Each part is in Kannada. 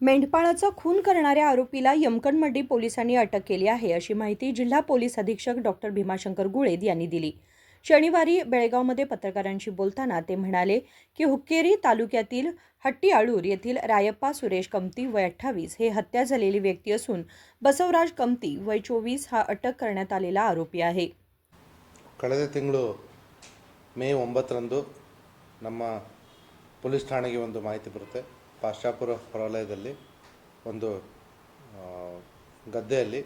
मेंढपाळाचा खून करणाऱ्या आरोपीला यमकणमंडी पोलिसांनी अटक केली आहे, अशी माहिती जिल्हा पोलीस अधीक्षक डॉक्टर भीमाशंकर गुळेद यांनी दिली. शनिवारी बेळगावमध्ये पत्रकारांशी बोलताना ते म्हणाले की हुक्केरी तालुक्यातील हट्टीआळूर येथील रायप्पा सुरेश कमती वय 28 हे हत्या झालेली व्यक्ती असून बसवराज कमती वय 24 हा अटक करण्यात आलेला आरोपी आहे. ಕಳೆದ ತಿಂಗಳು ಮೇ 9ರಂದು ನಮ್ಮ ಪೊಲೀಸ್ ಠಾಣೆಗೆ ಒಂದು ಮಾಹಿತಿ ಬರುತ್ತೆ. ಪಾಶ್ಚಾಪುರ ಹೊರವಲಯದಲ್ಲಿ ಒಂದು ಗದ್ದೆಯಲ್ಲಿ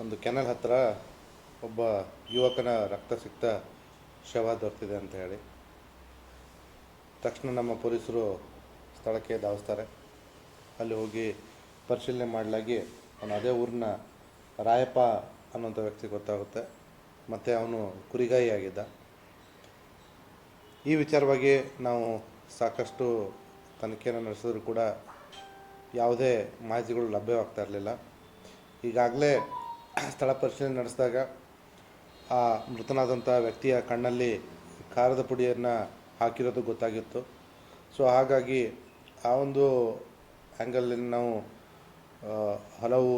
ಒಂದು ಕೆನಲ್ ಹತ್ತಿರ ಒಬ್ಬ ಯುವಕನ ರಕ್ತಸಿಕ್ತ ಶವ ದೊರೆತಿದೆ ಅಂತ ಹೇಳಿ ತಕ್ಷಣ ನಮ್ಮ ಪೊಲೀಸರು ಸ್ಥಳಕ್ಕೆ ಧಾವಿಸ್ತಾರೆ. ಅಲ್ಲಿ ಹೋಗಿ ಪರಿಶೀಲನೆ ಮಾಡಲಾಗಿ ಅವನು ಅದೇ ಊರಿನ ರಾಯಪ್ಪ ಅನ್ನೋಂಥ ವ್ಯಕ್ತಿ ಗೊತ್ತಾಗುತ್ತೆ. ಮತ್ತು ಅವನು ಕುರಿಗಾಯಿ ಆಗಿದ್ದ. ಈ ವಿಚಾರವಾಗಿ ನಾವು ಸಾಕಷ್ಟು ತನಿಖೆಯನ್ನು ನಡೆಸಿದ್ರು ಕೂಡ ಯಾವುದೇ ಮಾಹಿತಿಗಳು ಲಭ್ಯವಾಗ್ತಾ ಇರಲಿಲ್ಲ. ಈಗಾಗಲೇ ಸ್ಥಳ ಪರಿಶೀಲನೆ ನಡೆಸಿದಾಗ ಆ ಮೃತನಾದಂಥ ವ್ಯಕ್ತಿಯ ಕಣ್ಣಲ್ಲಿ ಖಾರದ ಪುಡಿಯನ್ನು ಹಾಕಿರೋದು ಗೊತ್ತಾಗಿತ್ತು. ಸೊ ಹಾಗಾಗಿ ಆ ಒಂದು ಆ್ಯಂಗಲಲ್ಲಿ ನಾವು ಹಲವು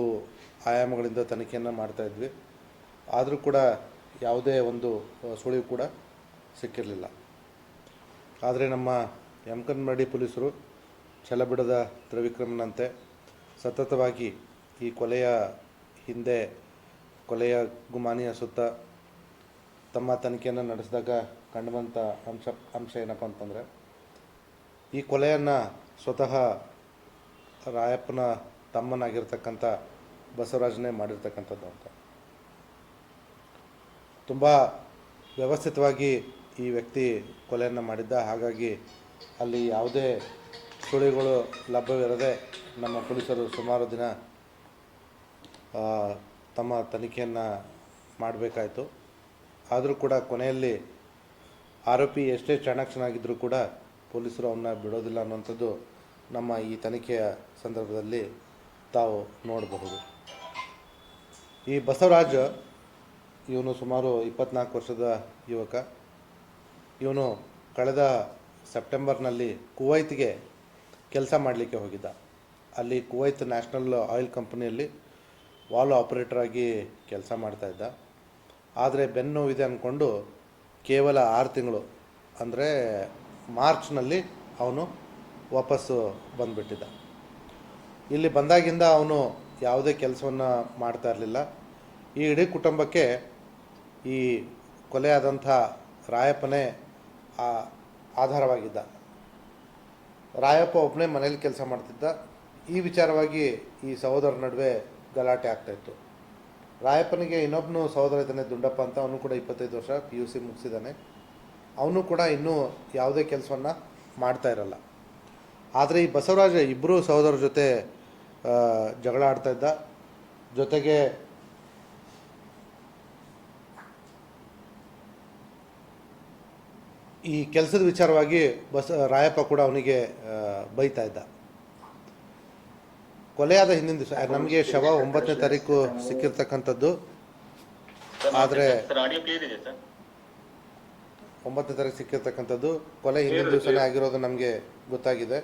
ಆಯಾಮಗಳಿಂದ ತನಿಖೆಯನ್ನು ಮಾಡ್ತಾಯಿದ್ವಿ. ಆದರೂ ಕೂಡ ಯಾವುದೇ ಒಂದು ಸುಳಿವು ಕೂಡ ಸಿಕ್ಕಿರಲಿಲ್ಲ. ಆದರೆ ನಮ್ಮ ಯಮಕನಮರಡಿ ಪೊಲೀಸರು ಛಲಬಿಡದ ತ್ರಿವಿಕ್ರಮನಂತೆ ಸತತವಾಗಿ ಈ ಕೊಲೆಯ ಹಿಂದೆ, ಕೊಲೆಯ ಗುಮಾನಿಯ ಸುತ್ತ ತಮ್ಮ ತನಿಖೆಯನ್ನು ನಡೆಸಿದಾಗ ಕಂಡುಬಂಥ ಅಂಶ ಏನಪ್ಪ ಅಂತಂದರೆ, ಈ ಕೊಲೆಯನ್ನು ಸ್ವತಃ ರಾಯಪ್ಪನ ತಮ್ಮನಾಗಿರ್ತಕ್ಕಂಥ ಬಸವರಾಜನೇ ಮಾಡಿರ್ತಕ್ಕಂಥದ್ದು ಅಂತ. ತುಂಬ ವ್ಯವಸ್ಥಿತವಾಗಿ ಈ ವ್ಯಕ್ತಿ ಕೊಲೆಯನ್ನು ಮಾಡಿದ್ದ. ಹಾಗಾಗಿ ಅಲ್ಲಿ ಯಾವುದೇ ಸುಳಿವುಗಳು ಲಭ್ಯವಿರದೆ ನಮ್ಮ ಪೊಲೀಸರು ಸುಮಾರು ದಿನ ತಮ್ಮ ತನಿಖೆಯನ್ನು ಮಾಡಬೇಕಾಯಿತು. ಆದರೂ ಕೂಡ ಕೊನೆಯಲ್ಲಿ ಆರೋಪಿ ಎಷ್ಟೇ ಚಾಣಾಕ್ಷನಾಗಿದ್ದರೂ ಕೂಡ ಪೊಲೀಸರು ಅವನ್ನ ಬಿಡೋದಿಲ್ಲ ಅನ್ನುವಂಥದ್ದು ನಮ್ಮ ಈ ತನಿಖೆಯ ಸಂದರ್ಭದಲ್ಲಿ ತಾವು ನೋಡಬಹುದು. ಈ ಬಸವರಾಜ್ ಇವನು ಸುಮಾರು 24 ವರ್ಷದ ಯುವಕ. ಇವನು ಕಳೆದ ಸೆಪ್ಟೆಂಬರ್ನಲ್ಲಿ ಕುವೈತ್ಗೆ ಕೆಲಸ ಮಾಡಲಿಕ್ಕೆ ಹೋಗಿದ್ದ. ಅಲ್ಲಿ ಕುವೈತ್ ನ್ಯಾಷನಲ್ ಆಯಿಲ್ ಕಂಪನಿಯಲ್ಲಿ ವಾಲ್ ಆಪರೇಟರ್ ಆಗಿ ಕೆಲಸ ಮಾಡ್ತಾಯಿದ್ದ. ಆದರೆ ಬೆನ್ನು ನೋವಿದೆ ಅಂದ್ಕೊಂಡು ಕೇವಲ 6 ತಿಂಗಳು ಅಂದರೆ ಮಾರ್ಚ್ನಲ್ಲಿ ಅವನು ವಾಪಸ್ಸು ಬಂದುಬಿಟ್ಟಿದ್ದ. ಇಲ್ಲಿ ಬಂದಾಗಿಂದ ಅವನು ಯಾವುದೇ ಕೆಲಸವನ್ನು ಮಾಡ್ತಾ ಇರಲಿಲ್ಲ. ಈ ಇಡೀ ಕುಟುಂಬಕ್ಕೆ ಈ ಕೊಲೆಯಾದಂಥ ರಾಯಪ್ಪನೇ ಆಧಾರವಾಗಿದ್ದ. ರಾಯಪ್ಪ ಒಬ್ಬನೇ ಮನೇಲಿ ಕೆಲಸ ಮಾಡ್ತಿದ್ದ. ಈ ವಿಚಾರವಾಗಿ ಈ ಸಹೋದರರ ನಡುವೆ ಗಲಾಟೆ ಆಗ್ತಾಯಿತ್ತು. ರಾಯಪ್ಪನಿಗೆ ಇನ್ನೊಬ್ಬನು ಸಹೋದರ ಇದ್ದಾನೆ, ದುಂಡಪ್ಪ ಅಂತ. ಅವನು ಕೂಡ 25 ವರ್ಷ PUC ಮುಗಿಸಿದ್ದಾನೆ. ಅವನು ಕೂಡ ಇನ್ನೂ ಯಾವುದೇ ಕೆಲಸವನ್ನು ಮಾಡ್ತಾ ಇರಲ್ಲ. ಆದರೆ ಈ ಬಸವರಾಜ ಇಬ್ಬರು ಸಹೋದರರ ಜೊತೆ ಜಗಳ ಆಡ್ತಾಯಿದ್ದ. ಜೊತೆಗೆ ಈ ಕೆಲಸದ ವಿಚಾರವಾಗಿ ರಾಯಪ್ಪ ಕೂಡ ಅವನಿಗೆ ಬೈತಾ ಇದ್ದ. ಕೊಲೆಯಾದ ಹಿಂದಿನ ದಿವಸ ನಮಗೆ ಶವ 9ನೇ ತಾರೀಕು ಸಿಕ್ಕಿರ್ತಕ್ಕಂಥದ್ದು. ಆದರೆ 9ನೇ ತಾರೀಕು ಸಿಕ್ಕಿರ್ತಕ್ಕಂಥದ್ದು ಕೊಲೆ ಹಿಂದಿನ ದಿವಸನೇ ಆಗಿರೋದು ನಮಗೆ ಗೊತ್ತಾಗಿದೆ.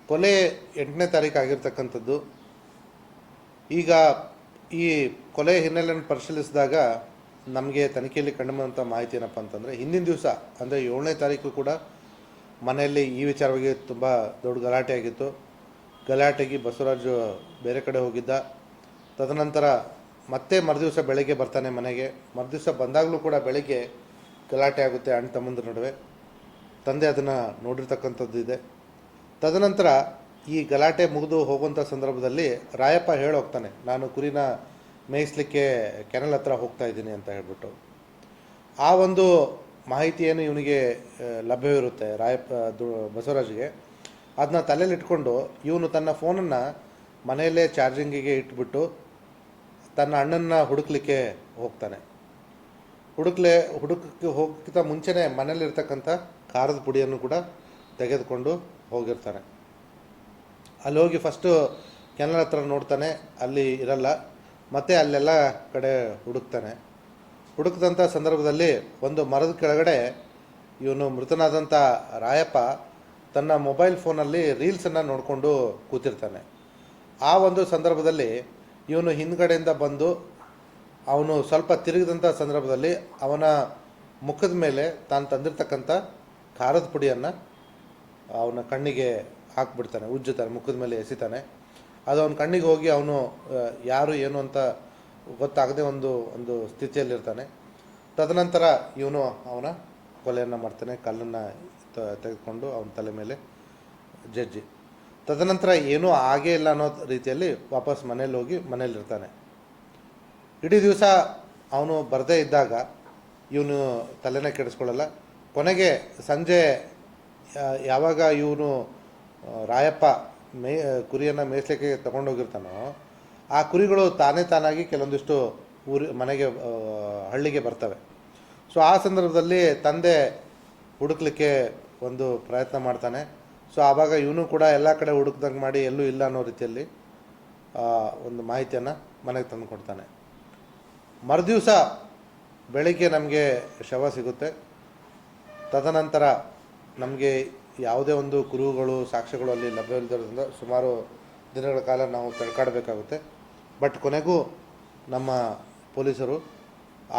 ಕೊಲೆ 8ನೇ ತಾರೀಕು ಆಗಿರ್ತಕ್ಕಂಥದ್ದು. ಈಗ ಈ ಕೊಲೆ ಹಿನ್ನೆಲೆಯನ್ನು ಪರಿಶೀಲಿಸಿದಾಗ ನಮಗೆ ತನಿಖೆಯಲ್ಲಿ ಕಂಡುಬಂದಂಥ ಮಾಹಿತಿ ಏನಪ್ಪ ಅಂತಂದರೆ, ಹಿಂದಿನ ದಿವಸ ಅಂದರೆ 7ನೇ ತಾರೀಕು ಕೂಡ ಮನೆಯಲ್ಲಿ ಈ ವಿಚಾರವಾಗಿ ತುಂಬ ದೊಡ್ಡ ಗಲಾಟೆ ಆಗಿತ್ತು. ಗಲಾಟೆಗೆ ಬಸವರಾಜು ಬೇರೆ ಕಡೆ ಹೋಗಿದ್ದ. ತದನಂತರ ಮತ್ತೆ ಮರುದಿವಸ ಬೆಳಗ್ಗೆ ಬರ್ತಾನೆ ಮನೆಗೆ. ಮರುದಿವಸ ಬಂದಾಗಲೂ ಕೂಡ ಬೆಳಗ್ಗೆ ಗಲಾಟೆ ಆಗುತ್ತೆ ಅಣ್ಣ ತಮ್ಮಂದ್ರ ನಡುವೆ. ತಂದೆ ಅದನ್ನು ನೋಡಿರ್ತಕ್ಕಂಥದ್ದು ಇದೆ. ತದನಂತರ ಈ ಗಲಾಟೆ ಮುಗಿದು ಹೋಗುವಂಥ ಸಂದರ್ಭದಲ್ಲಿ ರಾಯಪ್ಪ ಹೋಗ್ತಾನೆ, ನಾನು ಕುರಿನ ಮೇಯಿಸಲಿಕ್ಕೆ ಕೆನಲ್ ಹತ್ರ ಹೋಗ್ತಾ ಇದ್ದೀನಿ ಅಂತ ಹೇಳ್ಬಿಟ್ಟು. ಆ ಒಂದು ಮಾಹಿತಿ ಏನು ಇವನಿಗೆ ಲಭ್ಯವಿರುತ್ತೆ ಬಸವರಾಜ್ಗೆ, ಅದನ್ನ ತಲೆಯಲ್ಲಿ ಇಟ್ಕೊಂಡು ಇವನು ತನ್ನ ಫೋನನ್ನು ಮನೆಯಲ್ಲೇ ಚಾರ್ಜಿಂಗಿಗೆ ಇಟ್ಬಿಟ್ಟು ತನ್ನ ಅಣ್ಣನ ಹುಡುಕ್ಲಿಕ್ಕೆ ಹೋಗ್ತಾನೆ. ಹುಡುಕಕ್ಕೆ ಹೋಗೋಕ್ಕಿಂತ ಮುಂಚೆನೇ ಮನೇಲಿರ್ತಕ್ಕಂಥ ಖಾರದ ಪುಡಿಯನ್ನು ಕೂಡ ತೆಗೆದುಕೊಂಡು ಹೋಗಿರ್ತಾನೆ. ಅಲ್ಲಿ ಹೋಗಿ ಫಸ್ಟು ಕೆನಲ್ ಹತ್ರ ನೋಡ್ತಾನೆ, ಅಲ್ಲಿ ಇರಲ್ಲ. ಮತ್ತು ಅಲ್ಲೆಲ್ಲ ಕಡೆ ಹುಡುಕ್ತಾನೆ. ಹುಡುಕಿದಂಥ ಸಂದರ್ಭದಲ್ಲಿ ಒಂದು ಮರದ ಕೆಳಗಡೆ ಇವನು ಮೃತನಾದಂಥ ರಾಯಪ್ಪ ತನ್ನ ಮೊಬೈಲ್ ಫೋನಲ್ಲಿ ರೀಲ್ಸನ್ನು ನೋಡಿಕೊಂಡು ಕೂತಿರ್ತಾನೆ. ಆ ಒಂದು ಸಂದರ್ಭದಲ್ಲಿ ಇವನು ಹಿಂದ್ಗಡೆಯಿಂದ ಬಂದು ಅವನು ಸ್ವಲ್ಪ ತಿರುಗಿದಂಥ ಸಂದರ್ಭದಲ್ಲಿ ಅವನ ಮುಖದ ಮೇಲೆ ತಾನು ತಂದಿರ್ತಕ್ಕಂಥ ಖಾರದ ಪುಡಿಯನ್ನು ಅವನ ಕಣ್ಣಿಗೆ ಹಾಕ್ಬಿಡ್ತಾನೆ, ಉಜ್ಜುತ್ತಾನೆ, ಮುಖದ ಮೇಲೆ ಎಸಿತಾನೆ. ಅದು ಅವನ ಕಣ್ಣಿಗೆ ಹೋಗಿ ಅವನು ಯಾರು ಏನು ಅಂತ ಗೊತ್ತಾಗದೆ ಒಂದು ಸ್ಥಿತಿಯಲ್ಲಿರ್ತಾನೆ. ತದನಂತರ ಇವನು ಅವನ ಕೊಲೆಯನ್ನು ಮಾಡ್ತಾನೆ, ಕಲ್ಲನ್ನು ತೆಗೆದುಕೊಂಡು ಅವನ ತಲೆ ಮೇಲೆ ಜಜ್ಜಿ. ತದನಂತರ ಏನೂ ಆಗೇ ಇಲ್ಲ ಅನ್ನೋ ರೀತಿಯಲ್ಲಿ ವಾಪಸ್ ಮನೇಲಿ ಹೋಗಿ ಮನೇಲಿರ್ತಾನೆ. ಇಡೀ ದಿವಸ ಅವನು ಬರದೇ ಇದ್ದಾಗ ಇವನು ತಲೆನೇ ಕೆಡಿಸ್ಕೊಳ್ಳಲ್ಲ. ಕೊನೆಗೆ ಸಂಜೆ ಯಾವಾಗ ಇವನು ರಾಯಪ್ಪ ಕುರಿಯನ್ನು ಮೇಯಿಸ್ಲಿಕ್ಕೆ ತೊಗೊಂಡೋಗಿರ್ತಾನೋ, ಆ ಕುರಿಗಳು ತಾನಾಗಿ ಕೆಲವೊಂದಿಷ್ಟು ಮನೆಗೆ ಹಳ್ಳಿಗೆ ಬರ್ತವೆ. ಸೊ ಆ ಸಂದರ್ಭದಲ್ಲಿ ತಂದೆ ಹುಡುಕ್ಲಿಕ್ಕೆ ಒಂದು ಪ್ರಯತ್ನ ಮಾಡ್ತಾನೆ. ಸೊ ಆವಾಗ ಇವನು ಕೂಡ ಎಲ್ಲ ಕಡೆ ಹುಡುಕ್ದಂಗೆ ಮಾಡಿ ಎಲ್ಲೂ ಇಲ್ಲ ಅನ್ನೋ ರೀತಿಯಲ್ಲಿ ಒಂದು ಮಾಹಿತಿಯನ್ನು ಮನೆಗೆ ತಂದು ಕೊಡ್ತಾನೆ. ಮರುದಿವಸ ಬೆಳಿಗ್ಗೆ ನಮಗೆ ಶವ ಸಿಗುತ್ತೆ. ತದನಂತರ ನಮಗೆ ಯಾವುದೇ ಒಂದು ಕುರುಹುಗಳು ಸಾಕ್ಷ್ಯಗಳು ಅಲ್ಲಿ ಲಭ್ಯವಿಲ್ಲದಿರೋದ್ರಿಂದ ಸುಮಾರು ದಿನಗಳ ಕಾಲ ನಾವು ತಡ್ಕಾಡಬೇಕಾಗುತ್ತೆ. ಬಟ್ ಕೊನೆಗೂ ನಮ್ಮ ಪೊಲೀಸರು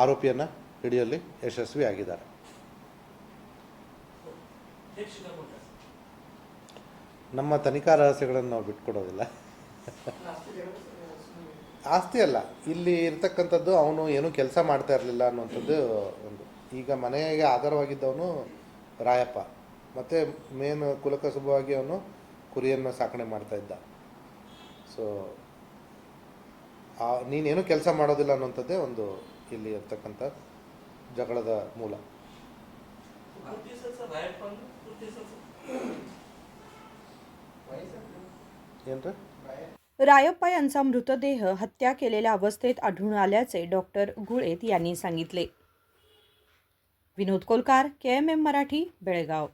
ಆರೋಪಿಯನ್ನು ಹಿಡಿಯುವಲ್ಲಿ ಯಶಸ್ವಿಯಾಗಿದ್ದಾರೆ. ನಮ್ಮ ತನಿಖಾ ರಹಸ್ಯಗಳನ್ನು ನಾವು ಬಿಟ್ಕೊಡೋದಿಲ್ಲ. ಆಸ್ತಿ ಅಲ್ಲ, ಇಲ್ಲಿ ಇರ್ತಕ್ಕಂಥದ್ದು ಅವನು ಏನೂ ಕೆಲಸ ಮಾಡ್ತಾ ಇರಲಿಲ್ಲ ಅನ್ನುವಂಥದ್ದು ಒಂದು. ಈಗ ಮನೆಗೆ ಆಧಾರವಾಗಿದ್ದವನು ರಾಯಪ್ಪ, ಮತ್ತು ಮೇನ್ ಕುಲಕಸುಬವಾಗಿ ಅವನು ಕುರಿಯನ್ನು ಸಾಕಣೆ ಮಾಡ್ತಾ ಇದ್ದ. ಸೊ ನೀನೇನು ಕೆಲಸ ಮಾಡೋದಿಲ್ಲ ಅನ್ನುವಂಥದ್ದೇ ಒಂದು ಇಲ್ಲಿ ಇರ್ತಕ್ಕಂಥ ಜಗಳದ ಮೂಲ. ಏನ್ರಿ? रायप्पा यांचा मृतदेह हत्या केलेल्या अवस्थेत आढळून आल्याचे डॉक्टर गुळेत यांनी सांगितले. विनोद कोलकार, KMM मराठी, बेळगाव.